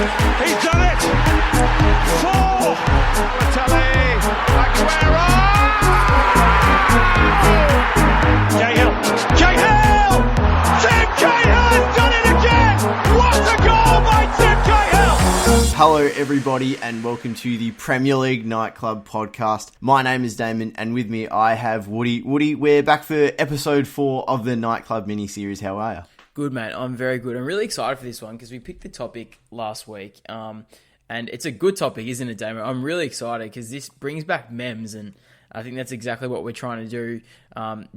He's done it! 4! Balotelli! Aguero! Cahill! Cahill! Tim Cahill has done it again! What a goal by Tim Cahill! Hello everybody and welcome to the Premier League Nightclub Podcast. My name is Damon and with me I have Woody. Woody, we're back for episode 4 of the Nightclub mini-series. How are you? Good, mate. I'm very good. I'm really excited for this one because we picked the topic last week. And it's a good topic, isn't it, Damon? I'm really excited because this brings back memes, and I think that's exactly what we're trying to do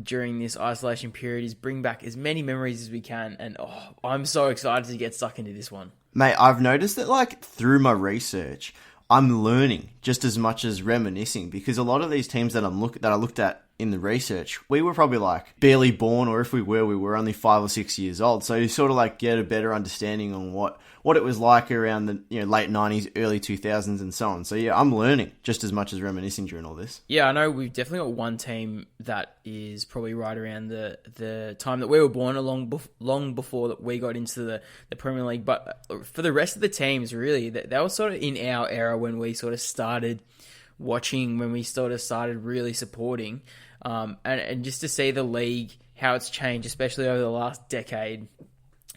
during this isolation period, is bring back as many memories as we can. And I'm so excited to get stuck into this one. Mate, I've noticed that through my research, I'm learning just as much as reminiscing, because a lot of these teams that I looked at in the research, we were probably barely born, or if we were only 5 or 6 years old. So you sort of get a better understanding on what it was like around the late 90s, early 2000s and so on. So yeah, I'm learning just as much as reminiscing during all this. Yeah, I know we've definitely got one team that is probably right around the time that we were born, long before that we got into the Premier League. But for the rest of the teams, really, they were sort of in our era when we sort of started watching, when we sort of started really supporting. And just to see the league, how it's changed, especially over the last decade,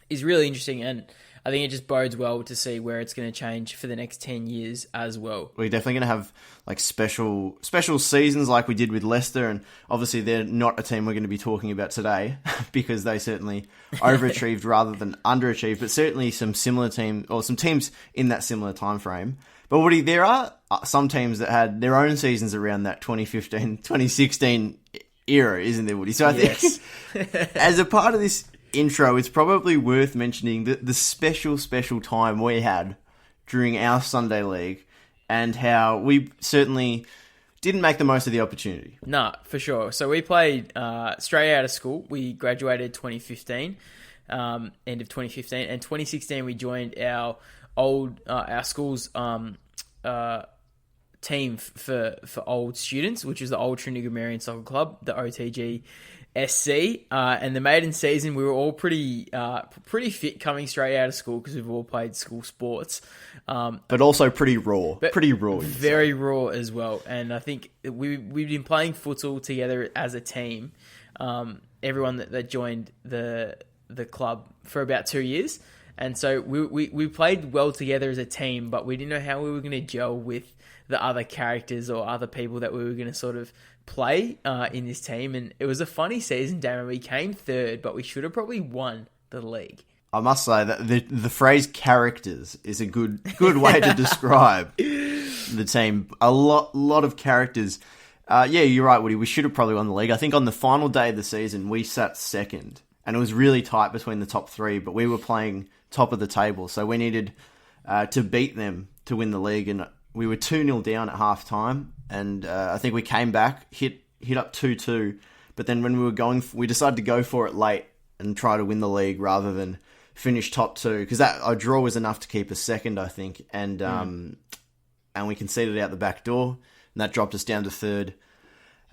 is really interesting. And I think it just bodes well to see where it's going to change for the next 10 years as well. We're definitely going to have special seasons like we did with Leicester, and obviously they're not a team we're going to be talking about today because they certainly overachieved rather than underachieved, but certainly some similar team or some teams in that similar time frame. But Woody, there are some teams that had their own seasons around that 2015, 2016 era, isn't there, Woody? So I think as a part of this intro, it's probably worth mentioning the special time we had during our Sunday league and how we certainly didn't make the most of the opportunity. Nah, for sure. So we played straight out of school. We graduated 2015, end of 2015, and 2016 we joined our school's team for old students, which is the Old Trinity Grammarian Soccer Club, the OTG SC, and the maiden season we were all pretty fit coming straight out of school because we've all played school sports, but also pretty raw, very raw as well. And I think we've been playing futsal together as a team, everyone that joined the club for about 2 years, and so we played well together as a team, but we didn't know how we were going to gel with the other characters or other people that we were going to sort of play in this team. And it was a funny season, Damon. We came third, but we should have probably won the league. I must say that the phrase characters is a good way to describe the team. A lot of characters. Yeah, you're right, Woody. We should have probably won the league. I think on the final day of the season, we sat second, and it was really tight between the top three, but we were playing top of the table, so we needed to beat them to win the league, and we were 2-0 down at half time, and I think we came back, hit up 2-2, but then when we decided to go for it late and try to win the league rather than finish top two, because a draw was enough to keep us second, I think, and we conceded out the back door, and that dropped us down to third.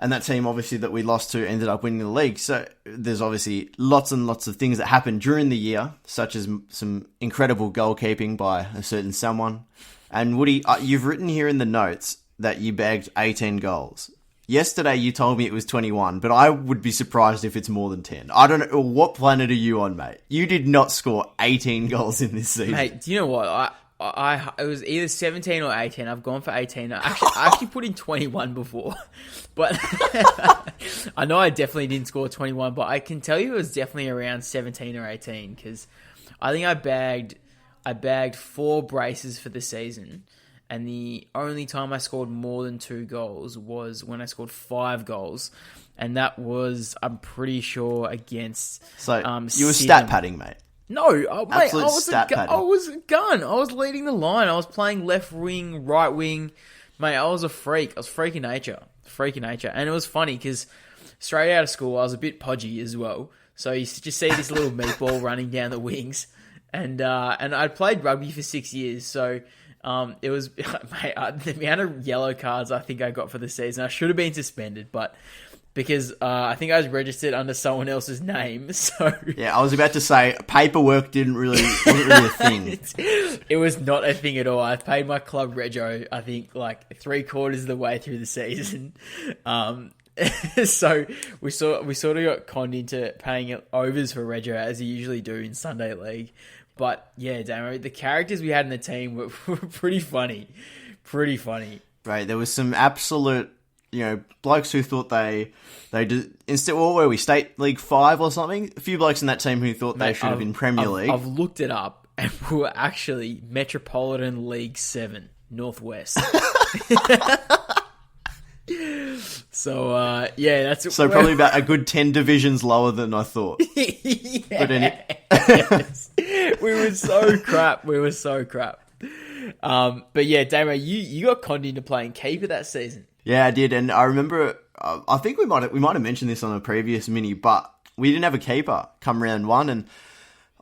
And that team, obviously, that we lost to ended up winning the league. So there's obviously lots and lots of things that happened during the year, such as some incredible goalkeeping by a certain someone. And Woody, you've written here in the notes that you bagged 18 goals. Yesterday you told me it was 21, but I would be surprised if it's more than 10. I don't know, what planet are you on, mate? You did not score 18 goals in this season. Mate, do you know what? It was either 17 or 18. I've gone for 18. I actually put in 21 before. But I know I definitely didn't score 21, but I can tell you it was definitely around 17 or 18, because I think I bagged 4 braces for the season, and the only time I scored more than 2 goals was when I scored 5 goals, and that was, I'm pretty sure, against So you were stat padding, mate. No, mate, I was a gun. I was leading the line. I was playing left wing, right wing. Mate, I was a freak. I was freak in nature. And it was funny because straight out of school, I was a bit podgy as well. So you just see this little meatball running down the wings. And I'd played rugby for 6 years. So it was, mate, the amount of yellow cards I think I got for the season. I should have been suspended, but because I think I was registered under someone else's name. So Yeah, I was about to say paperwork wasn't really a thing. it was not a thing at all. I paid my club rego, I think, like 3/4 of the way through the season. So we sort of got conned into paying overs for rego, as you usually do in Sunday League. But yeah, Damo, the characters we had in the team were pretty funny. Pretty funny. Right, there was some absolute, blokes who thought they did, instead, what were we, State League 5 or something? A few blokes in that team who thought they should have been Premier League. I've looked it up, and we were actually Metropolitan League 7, Northwest. So, that's... So probably about a good 10 divisions lower than I thought. Yes. We were so crap. But yeah, Damo, you got conned into playing keeper that season. Yeah, I did, and I remember. I think we might have mentioned this on a previous mini, but we didn't have a keeper come round one, and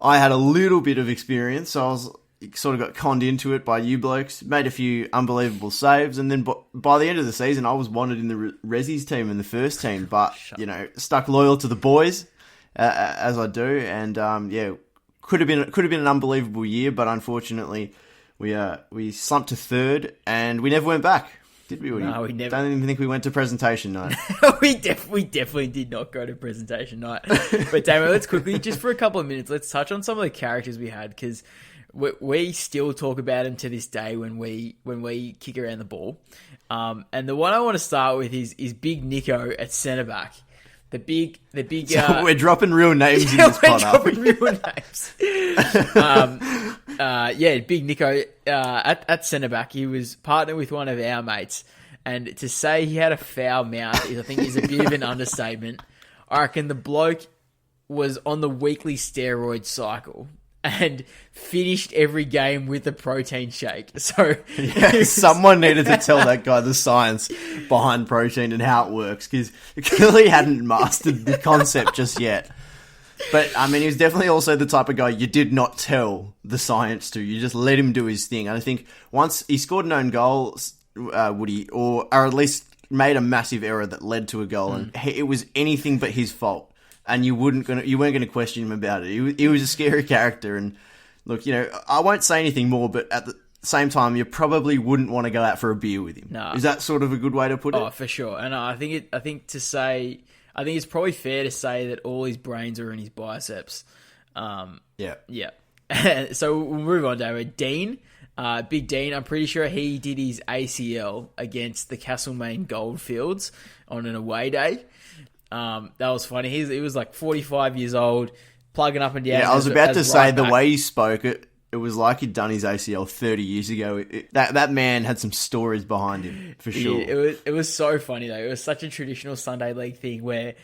I had a little bit of experience, so I was sort of got conned into it by you blokes. Made a few unbelievable saves, and then by the end of the season, I was wanted in the Resi's team and the first team, but stuck loyal to the boys as I do, and could have been an unbelievable year, but unfortunately. We slumped to third, and we never went back, did we? No, we never. Don't even think we went to presentation night. we definitely did not go to presentation night. But Damon, let's quickly, just for a couple of minutes, let's touch on some of the characters we had, because we still talk about them to this day when we kick around the ball. And the one I want to start with is Big Nico at centre back. The big. So we're dropping real names in this pod. We're dropping real names. Big Nico at centre back. He was partnered with one of our mates, and to say he had a foul mouth I think is a bit of an understatement. I reckon the bloke was on the weekly steroid cycle and finished every game with a protein shake. So someone needed to tell that guy the science behind protein and how it works, because he clearly hadn't mastered the concept just yet. But, I mean, he was definitely also the type of guy you did not tell the science to. You just let him do his thing. And I think once he scored an own goal, Woody, or at least made a massive error that led to a goal, and it was anything but his fault. And you weren't going to question him about it. He was a scary character. And look, I won't say anything more, but at the same time, you probably wouldn't want to go out for a beer with him. No. Is that sort of a good way to put it? Oh, for sure. And I think it's probably fair to say that all his brains are in his biceps. Yeah. So we'll move on, David. Dean, Big Dean, I'm pretty sure he did his ACL against the Castlemaine Goldfields on an away day. That was funny. He was like 45 years old, plugging up and down. Yeah, I was about to say, the way he spoke, it was like he'd done his ACL 30 years ago. That man had some stories behind him, for sure. Yeah, it was so funny, though. It was such a traditional Sunday League thing where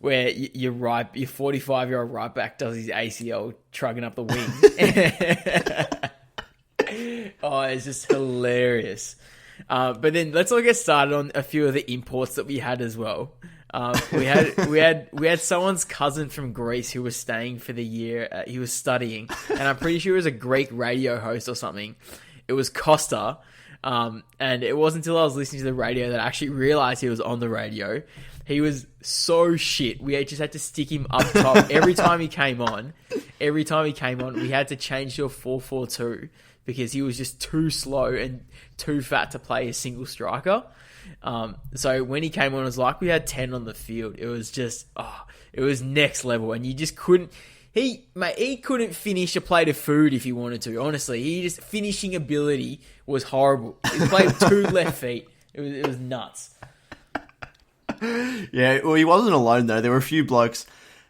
your 45-year-old right back does his ACL trugging up the wing. Oh, it's just hilarious. But then let's all get started on a few of the imports that we had as well. We had someone's cousin from Greece who was staying for the year. He was studying, and I'm pretty sure he was a Greek radio host or something. It was Costa, and it wasn't until I was listening to the radio that I actually realized he was on the radio. He was so shit. We just had to stick him up top every time he came on. We had to change to a 4-4-2 because he was just too slow and too fat to play a single striker. So when he came on, it was like we had 10 on the field. It was just, it was next level, and you just couldn't. He couldn't finish a plate of food if he wanted to. Honestly, finishing ability was horrible. He played 2 left feet. It was nuts. Yeah, well, he wasn't alone though. There were a few blokes.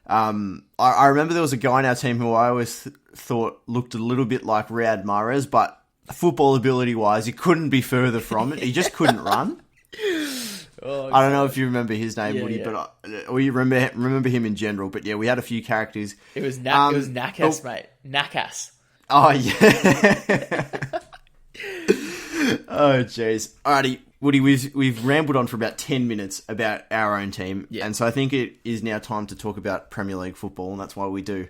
I remember there was a guy in our team who I always thought looked a little bit like Riyad Mahrez, but football ability wise, he couldn't be further from it. He just couldn't run. I don't know if you remember his name, Woody, but we remember him in general. But yeah, we had a few characters. It was Nakas, mate. Nakas. Oh yeah. Oh jeez. Alrighty, Woody, we've rambled on for about 10 minutes about our own team, and so I think it is now time to talk about Premier League football, and that's why we do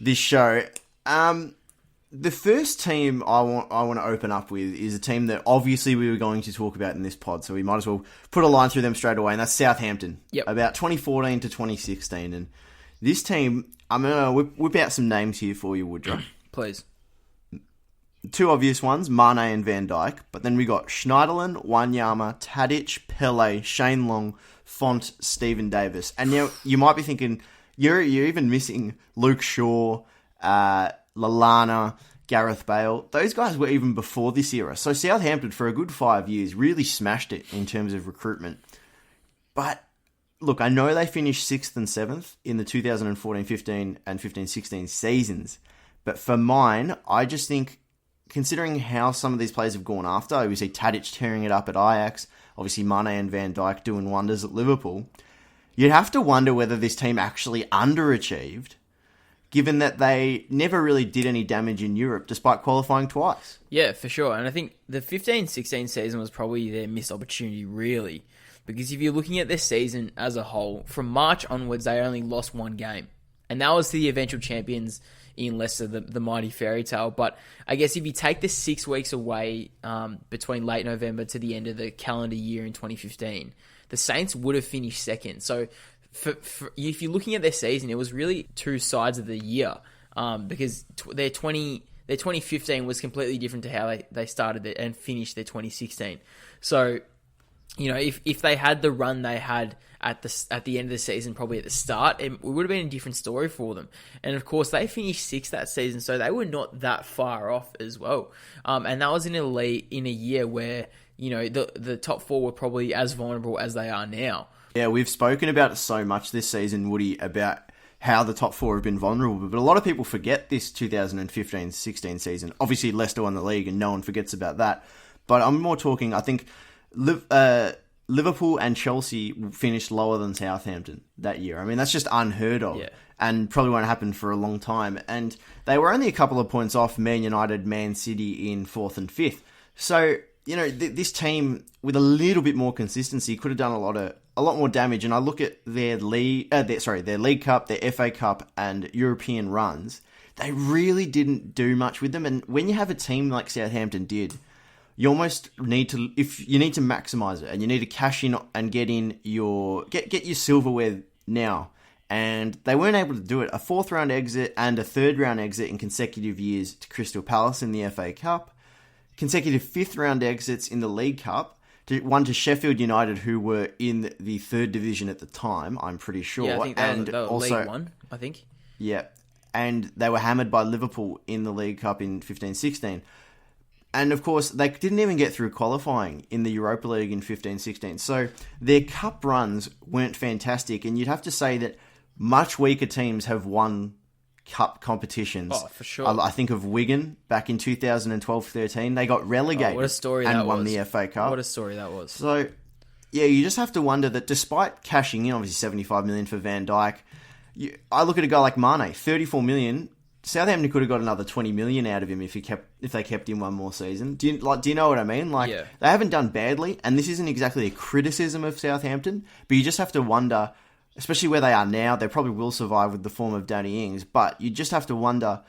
this show. the first team I want to open up with is a team that obviously we were going to talk about in this pod, so we might as well put a line through them straight away, and that's Southampton. Yep. About 2014 to 2016. And this team, I'm going to whip out some names here for you, Woodrow. Please. Two obvious ones, Mane and Van Dijk, but then we got Schneiderlin, Wanyama, Tadic, Pele, Shane Long, Font, Stephen Davis. And now you might be thinking, you're even missing Luke Shaw, Lallana, Gareth Bale. Those guys were even before this era. So Southampton, for a good 5 years, really smashed it in terms of recruitment. But look, I know they finished 6th and 7th in the 2014-15 and 15-16 seasons. But for mine, I just think, considering how some of these players have gone after, we see Tadic tearing it up at Ajax, obviously Mane and Van Dijk doing wonders at Liverpool, you'd have to wonder whether this team actually underachieved, given that they never really did any damage in Europe despite qualifying twice. Yeah, for sure. And I think the 15-16 season was probably their missed opportunity, really. Because if you're looking at this season as a whole, from March onwards, they only lost one game. And that was to the eventual champions in Leicester, the mighty fairy tale. But I guess if you take the 6 weeks away between late November to the end of the calendar year in 2015, the Saints would have finished second. So if you're looking at their season, it was really two sides of the year because their 2015 was completely different to how they started it and finished their 2016. So, you know, if they had the run they had at the end of the season, probably at the start, it would have been a different story for them. And of course, they finished 6th that season, so they were not that far off as well. And that was in a year where, you know, the top four were probably as vulnerable as they are now. Yeah, we've spoken about it so much this season, Woody, about how the top four have been vulnerable, but a lot of people forget this 2015-16 season. Obviously, Leicester won the league, and no one forgets about that. But I'm more talking, I think, Liverpool and Chelsea finished lower than Southampton that year. I mean, that's just unheard of, and probably won't happen for a long time. And they were only a couple of points off Man United, Man City in 4th and 5th. So, you know, this team with a little bit more consistency could have done a lot more damage. And I look at their League Cup, their FA Cup, and European runs. They really didn't do much with them. And when you have a team like Southampton did, you almost need to, if you need to maximize it, and you need to cash in and get your silverware now. And they weren't able to do it. A 4th round exit and a 3rd round exit in consecutive years to Crystal Palace in the FA Cup. Consecutive 5th round exits in the League Cup. One to Sheffield United, who were in the 3rd division at the time, I'm pretty sure. Yeah, I think they were also League One, I think. Yeah, and they were hammered by Liverpool in the League Cup in 15-16. And of course, they didn't even get through qualifying in the Europa League in 15-16. So their cup runs weren't fantastic. And you'd have to say that much weaker teams have won cup competitions. Oh, for sure. I think of Wigan back in 2012-13. They got relegated what a story and that won was. the FA Cup. What a story that was. So, yeah, you just have to wonder that despite cashing in, obviously 75 million for Van Dijk, I look at a guy like Mane, 34 million. Southampton could have got another 20 million out of him if they kept him one more season. Do you know what I mean? Like, They haven't done badly, and this isn't exactly a criticism of Southampton, but you just have to wonder, especially where they are now, they probably will survive with the form of Danny Ings, but you just have to wonder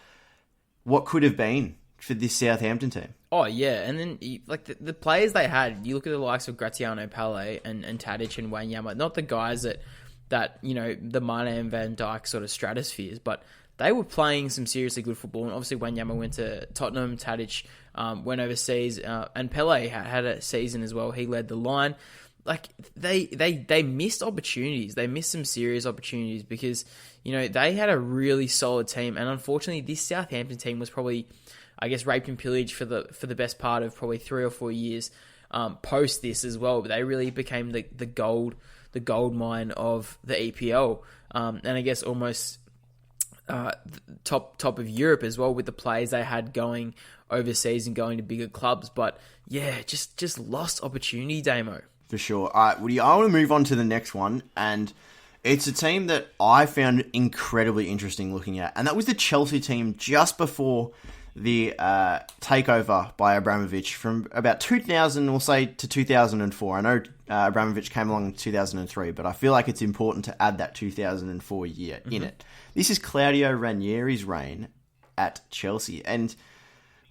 what could have been for this Southampton team. Oh, yeah, and then like the players they had, you look at the likes of Graziano Pele and Tadic and Wanyama, not the guys that you know, the Mane and Van Dijk sort of stratospheres, but they were playing some seriously good football, and obviously Wanyama went to Tottenham, Tadic went overseas, and Pele had a season as well. He led the line. Like, they missed opportunities. They missed some serious opportunities because, you know, they had a really solid team, and unfortunately this Southampton team was probably, I guess, raped and pillaged for the best part of probably 3 or 4 years post this as well. But they really became the gold mine of the EPL, and I guess almost top of Europe as well, with the players they had going overseas and going to bigger clubs. But yeah, just lost opportunity, Damo. For sure. All right, Woody, I want to move on to the next one, and it's a team that I found incredibly interesting looking at, and that was the Chelsea team just before the takeover by Abramovich from about 2000, we'll say, to 2004. I know Abramovich came along in 2003, but I feel like it's important to add that 2004 year in it. This is Claudio Ranieri's reign at Chelsea, and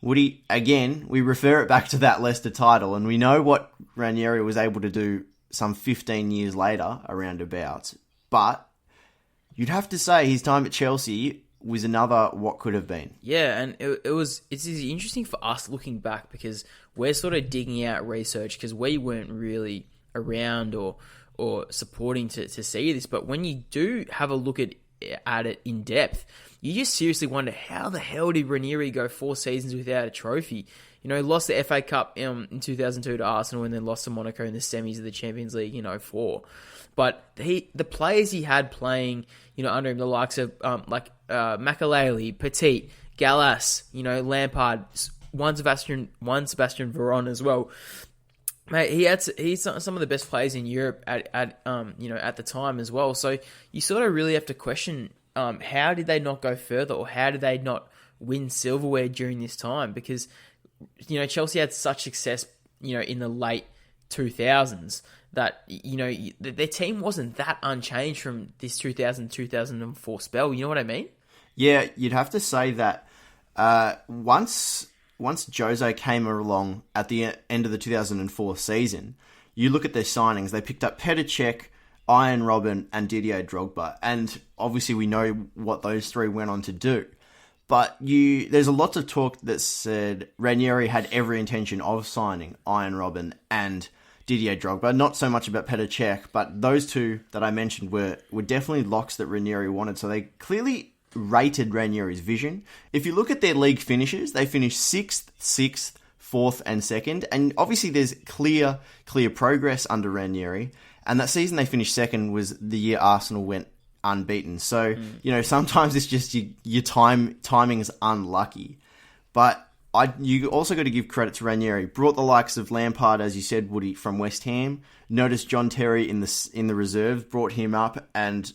Woody, again, we refer it back to that Leicester title, and we know what Ranieri was able to do some 15 years later, around about. But you'd have to say his time at Chelsea was another what could have been. Yeah, and it's interesting for us looking back because we're sort of digging out research because we weren't really around or supporting to see this. But when you do have a look at it in depth, you just seriously wonder how the hell did Ranieri go 4 seasons without a trophy? You know, he lost the FA Cup in 2002 to Arsenal and then lost to Monaco in the semis of the Champions League in 2004. But the players he had playing, under him, the likes of Makelele, Petit, Gallas, Lampard, one Sebastian Veron as well. Mate, he's some of the best players in Europe at the time as well. So you sort of really have to question how did they not go further, or how did they not win silverware during this time? Because Chelsea had such success in the late 2000s that their team wasn't that unchanged from this 2004 spell. You know what I mean? Yeah, you'd have to say that once Jose came along at the end of the 2004 season, you look at their signings. They picked up Petr Cech, Ian Robben, and Didier Drogba, and obviously we know what those three went on to do. But there's a lot of talk that said Ranieri had every intention of signing Ian Robben and Didier Drogba. Not so much about Petr Cech, but those two that I mentioned were definitely locks that Ranieri wanted. So they clearly rated Ranieri's vision. If you look at their league finishes, they finished 6th, 4th, and 2nd. And obviously there's clear progress under Ranieri. And that season they finished 2nd was the year Arsenal went unbeaten. So, sometimes it's just your timing is unlucky. But you also got to give credit to Ranieri. Brought the likes of Lampard, as you said, Woody, from West Ham. Noticed John Terry in the reserves, brought him up, and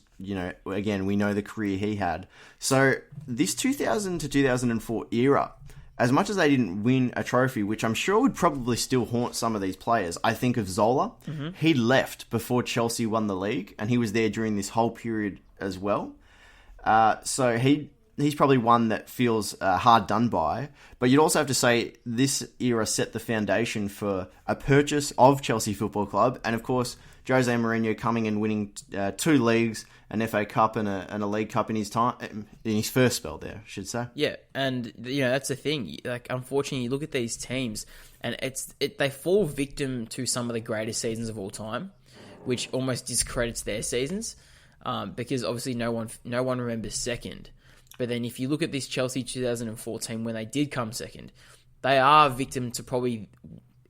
again, we know the career he had. So this 2000 to 2004 era, as much as they didn't win a trophy, which I'm sure would probably still haunt some of these players, I think of Zola. Mm-hmm. He left before Chelsea won the league, and he was there during this whole period as well. So he's probably one that feels hard done by. But you'd also have to say this era set the foundation for a purchase of Chelsea Football Club, and of course Jose Mourinho coming and winning 2 leagues, an FA Cup and a League Cup in his first spell there, I should say. Yeah, and that's the thing. Like, unfortunately, you look at these teams, and they fall victim to some of the greatest seasons of all time, which almost discredits their seasons, because obviously no one remembers second. But then if you look at this Chelsea 2014, when they did come second, they are victim to probably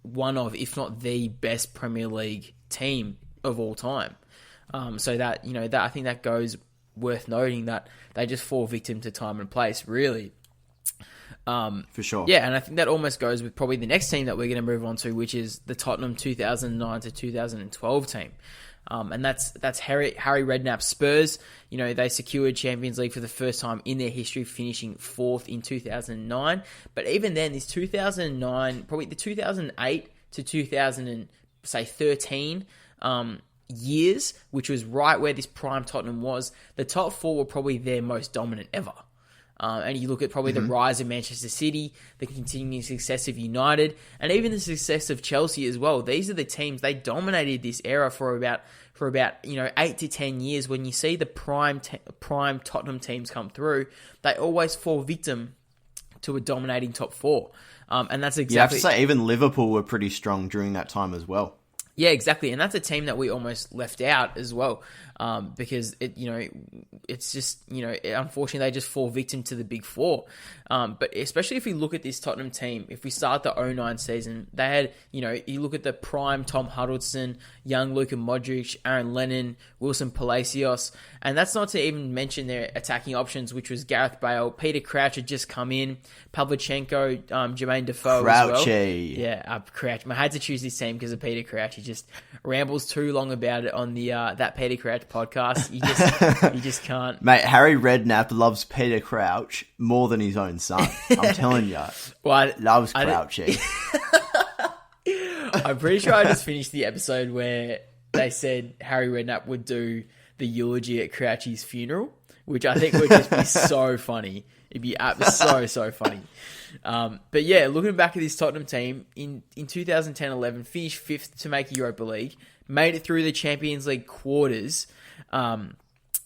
one of, if not the best Premier League team of all time. So that I think that goes worth noting, that they just fall victim to time and place, really. For sure. Yeah, and I think that almost goes with probably the next team that we're going to move on to, which is the Tottenham 2009 to 2012 team. And that's Harry Redknapp's Spurs. They secured Champions League for the first time in their history, finishing 4th in 2009. But even then, this 2009, probably the 2008 to 2013 years, which was right where this prime Tottenham was, the top 4 were probably their most dominant ever. And you look at probably the rise of Manchester City, the continuing success of United, and even the success of Chelsea as well. These are the teams, they dominated this era for about 8 to 10 years. When you see the prime Tottenham teams come through, they always fall victim to a dominating top 4. And that's exactly... You have to say even Liverpool were pretty strong during that time as well. Yeah, exactly, and that's a team that we almost left out as well, because it's just unfortunately they just fall victim to the big 4. But especially if we look at this Tottenham team, if we start the 2009 season, they had you look at the prime Tom Huddleston, young Luka Modric, Aaron Lennon, Wilson Palacios, and that's not to even mention their attacking options, which was Gareth Bale, Peter Crouch had just come in, Pavlyuchenko, Jermaine Defoe as well. Yeah, Crouch. I had to choose this team because of Peter Crouch. He just rambles too long about it on the that Peter Crouch podcast. You just can't. Mate, Harry Redknapp loves Peter Crouch more than his own son. I'm telling you. Well, loves Crouchy. I'm pretty sure I just finished the episode where they said Harry Redknapp would do the eulogy at Crouchy's funeral, which I think would just be so funny It'd be so funny. But yeah, looking back at this Tottenham team, in 2010-11, finished 5th to make Europa League, made it through the Champions League quarters,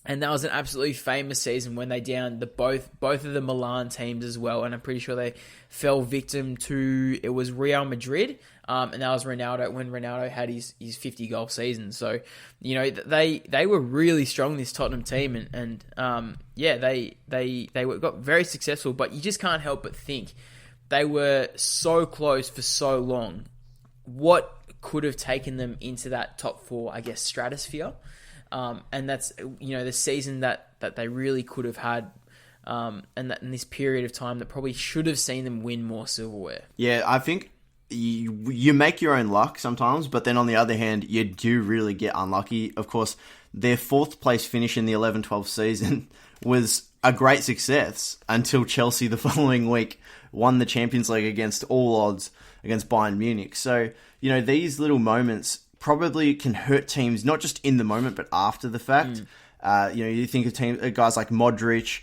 and that was an absolutely famous season when they downed both of the Milan teams as well, and I'm pretty sure they fell victim to, it was Real Madrid, and that was Ronaldo, when Ronaldo had his 50-goal season. So, you know, they were really strong, this Tottenham team, and they got very successful, but you just can't help but think they were so close for so long. What could have taken them into that top 4, I guess, stratosphere? And that's, you know, the season that they really could have had, and that in this period of time that probably should have seen them win more silverware. Yeah, I think you make your own luck sometimes, but then on the other hand, you do really get unlucky. Of course, their 4th place finish in the 11-12 season was a great success until Chelsea the following week won the Champions League against all odds against Bayern Munich. So, you know, these little moments probably can hurt teams, not just in the moment, but after the fact. You know, you think of guys like Modric,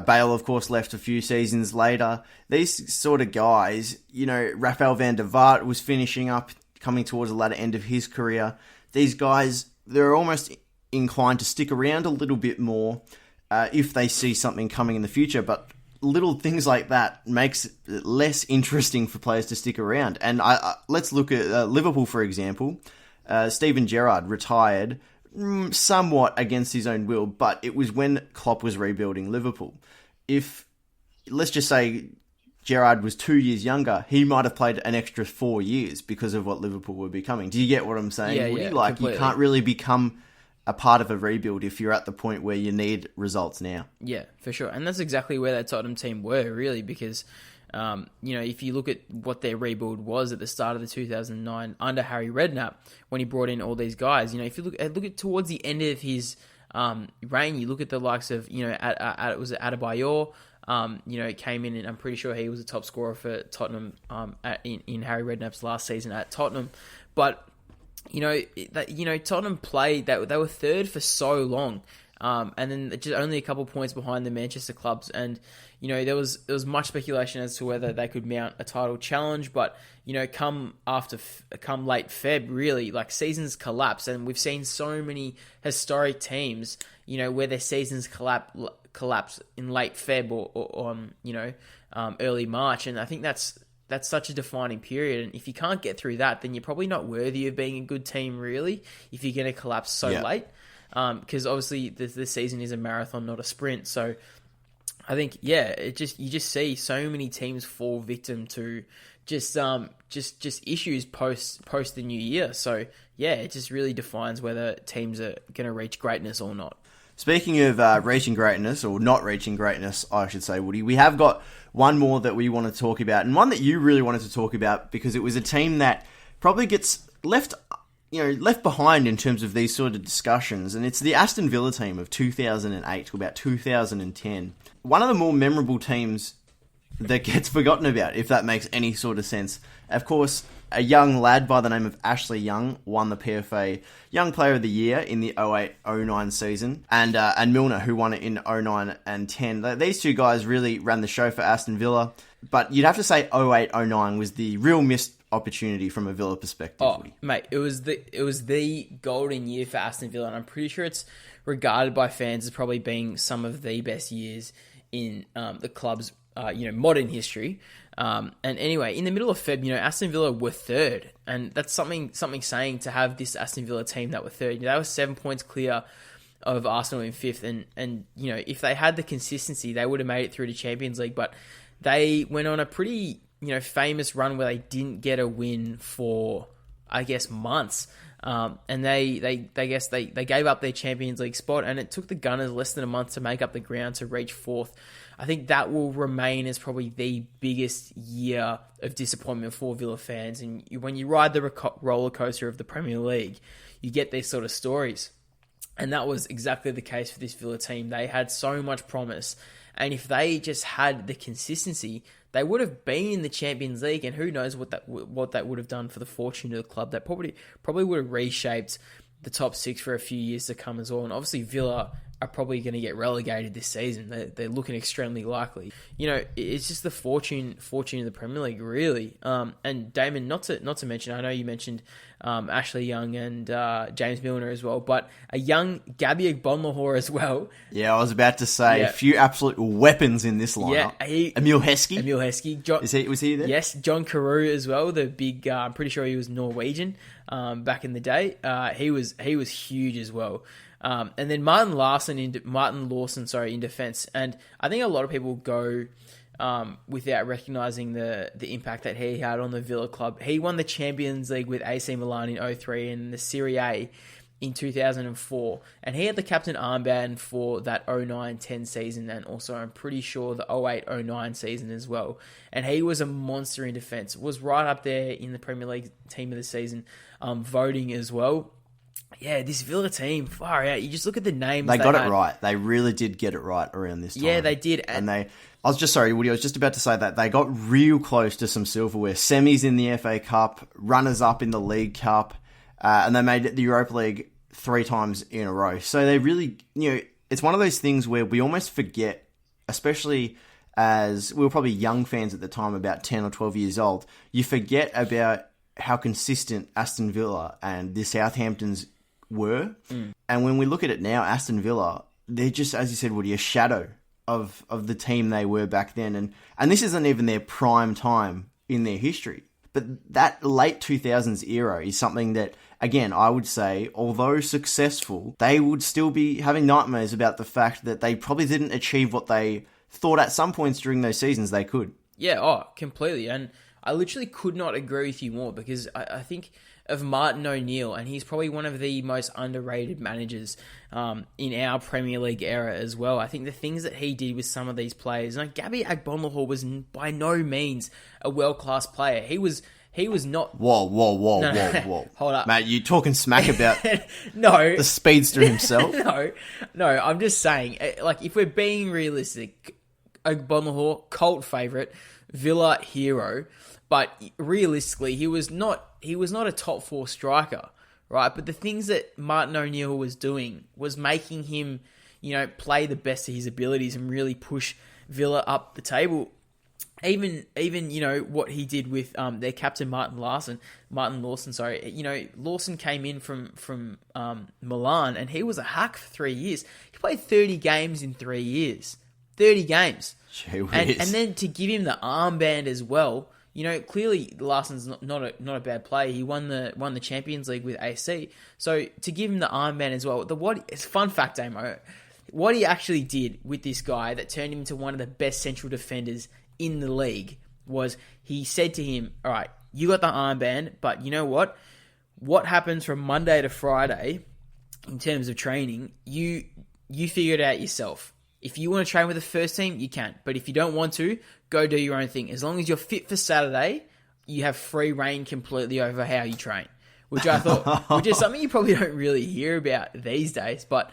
Bale, of course, left a few seasons later. These sort of guys, you know, Rafael van der Vaart was finishing up, coming towards the latter end of his career. These guys, they're almost inclined to stick around a little bit more if they see something coming in the future, but little things like that makes it less interesting for players to stick around. And let's look at Liverpool, for example. Steven Gerrard retired somewhat against his own will, but it was when Klopp was rebuilding Liverpool. If, let's just say, Gerrard was 2 years younger, he might have played an extra 4 years because of what Liverpool were becoming. Do you get what I'm saying? Yeah, Like, completely. you can't really become a part of a rebuild if you're at the point where you need results now. Yeah, for sure. And that's exactly where that Tottenham team were, really, because you know, if you look at what their rebuild was at the start of the 2009 under Harry Redknapp, when he brought in all these guys, you know, if you look at towards the end of his reign, you look at the likes of, you know, was it Adebayor, you know, came in, and I'm pretty sure he was a top scorer for Tottenham in Harry Redknapp's last season at Tottenham. But you know, Tottenham played that they were 3rd for so long. And then just only a couple points behind the Manchester clubs, and you know there was much speculation as to whether they could mount a title challenge. But you know, come late Feb, really, like, seasons collapse, and we've seen so many historic teams, you know, where their seasons collapse in late Feb or you know, early March, and I think that's such a defining period. And if you can't get through that, then you're probably not worthy of being a good team, really, if you're going to collapse so late. Because obviously the season is a marathon, not a sprint. So I think, yeah, you just see so many teams fall victim to just issues post the new year. So yeah, it just really defines whether teams are going to reach greatness or not. Speaking of reaching greatness, or not reaching greatness, I should say, Woody, we have got one more that we want to talk about, and one that you really wanted to talk about because it was a team that probably gets left behind in terms of these sort of discussions, and it's the Aston Villa team of 2008 to about 2010. One of the more memorable teams that gets forgotten about, if that makes any sort of sense. Of course, a young lad by the name of Ashley Young won the PFA Young Player of the Year in the 08-09 season, and Milner, who won it in 09 and 10. These two guys really ran the show for Aston Villa, but you'd have to say 08-09 was the real missed opportunity from a Villa perspective. Oh, mate, it was the golden year for Aston Villa, and I'm pretty sure it's regarded by fans as probably being some of the best years in the club's modern history. And anyway, in the middle of Feb, you know, Aston Villa were 3rd, and that's something saying to have this Aston Villa team that were 3rd. They were 7 points clear of Arsenal in 5th, and you know, if they had the consistency, they would have made it through to Champions League. But they went on a pretty, you know, famous run where they didn't get a win for, I guess, months. And they gave up their Champions League spot, and it took the Gunners less than a month to make up the ground to reach 4th. I think that will remain as probably the biggest year of disappointment for Villa fans. And when you ride the roller coaster of the Premier League, you get these sort of stories. And that was exactly the case for this Villa team. They had so much promise, and if they just had the consistency, they would have been in the Champions League, and who knows what that would have done for the fortune of the club. That probably would have reshaped the top 6 for a few years to come as well. And obviously Villa are probably going to get relegated this season. They're looking extremely likely. It's just the fortune of the Premier League, really. And Damon, not to mention, I know you mentioned Ashley Young and James Milner as well, but a young Gabby Agbonlahor as well. Yeah, I was about to say, a few absolute weapons in this lineup. Yeah, Emil Heskey. Was he there? Yes, John Carew as well, the big, I'm pretty sure he was Norwegian back in the day. He was huge as well. And then Martin Lawson in defence. And I think a lot of people go without recognising the impact that he had on the Villa club. He won the Champions League with AC Milan in 2003 and the Serie A in 2004. And he had the captain armband for that 09-10 season, and also I'm pretty sure the 08-09 season as well. And he was a monster in defence. Was right up there in the Premier League team of the season voting as well. Yeah, this Villa team, far out. You just look at the names. They got it right. They really did get it right around this time. Yeah, they did. I was just about to say that they got real close to some silverware. Semis in the FA Cup, runners up in the League Cup, and they made it the Europa League 3 times in a row. So they really, it's one of those things where we almost forget, especially as we were probably young fans at the time, about 10 or 12 years old, you forget about how consistent Aston Villa and the Southamptons were. And when we look at it now, Aston Villa, they're just, as you said, Woody, a shadow of the team they were back then. And this isn't even their prime time in their history. But that late 2000s era is something that, again, I would say, although successful, they would still be having nightmares about the fact that they probably didn't achieve what they thought at some points during those seasons they could. Yeah, completely. And I literally could not agree with you more, because I think of Martin O'Neill, and he's probably one of the most underrated managers in our Premier League era as well. I think the things that he did with some of these players, Gabby Agbonlahor was by no means a world-class player. He was not... Whoa. Hold up. Mate, you talking smack about no, the speedster himself? No, I'm just saying, if we're being realistic, Agbonlahor, cult favourite, Villa hero, but realistically, he was not a top 4 striker, right? But the things that Martin O'Neill was doing was making him, play the best of his abilities and really push Villa up the table. Even what he did with their captain Martin Lawson. Lawson came in from Milan, and he was a hack for 3 years. He played 30 games in 3 years. 30 games. And then to give him the armband as well, clearly Larson's not a bad player. He won the Champions League with AC. So to give him the armband as well, it's fun fact, Damo, what he actually did with this guy that turned him into one of the best central defenders in the league was he said to him, all right, you got the armband, but you know what? What happens from Monday to Friday in terms of training, you figure it out yourself. If you want to train with the first team, you can. But if you don't want to, go do your own thing. As long as you're fit for Saturday, you have free reign completely over how you train. Which I thought, which is something you probably don't really hear about these days. But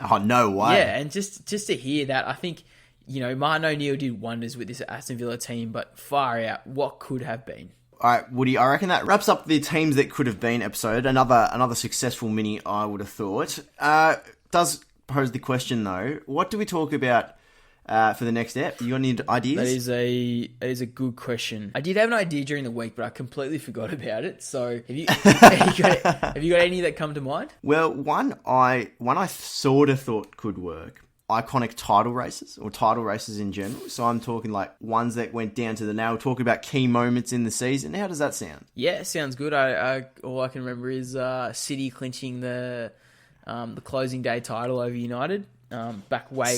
oh, no way. Yeah, and just to hear that, I think, Martin O'Neill did wonders with this Aston Villa team, but far out, what could have been. All right, Woody, I reckon that wraps up the teams that could have been episode. Another successful mini, I would have thought. Does pose the question, though, what do we talk about for the next step? You got any ideas? That is a good question. I did have an idea during the week, but I completely forgot about it. So have you got any that come to mind? Well, one I sort of thought could work. Iconic title races, or title races in general. So I'm talking like ones that went down to the nail. Talking about key moments in the season. How does that sound? Yeah, sounds good. All I can remember is City clinching the closing day title over United back way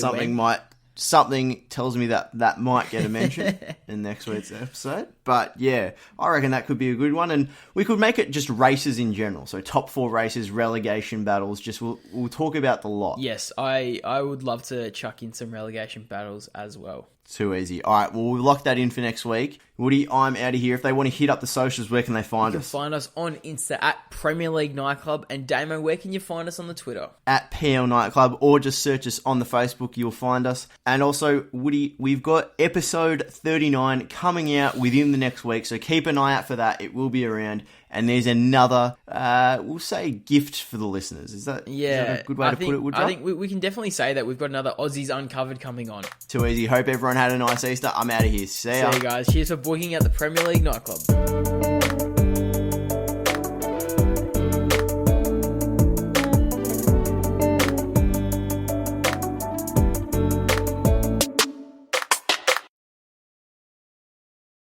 Something tells me that might get a mention in next week's episode. But yeah, I reckon that could be a good one. And we could make it just races in general. So top 4 races, relegation battles, we'll talk about the lot. Yes, I would love to chuck in some relegation battles as well. Too easy. All right, well, we'll lock that in for next week. Woody, I'm out of here. If they want to hit up the socials, where can they find You us? can find us on Insta at Premier League Nightclub. And Damo, where can you find us on the Twitter? At PL Nightclub, or just search us on the Facebook, you'll find us. And also, Woody, we've got episode 39 coming out within the next week, so keep an eye out for that. It will be around. And there's another, we'll say, gift for the listeners. Is that a good way to put it, Woodrow? I think we can definitely say that we've got another Aussies Uncovered coming on. Too easy. Hope everyone had a nice Easter. I'm out of here. See ya. See you guys. Cheers for booking at the Premier League Nightclub.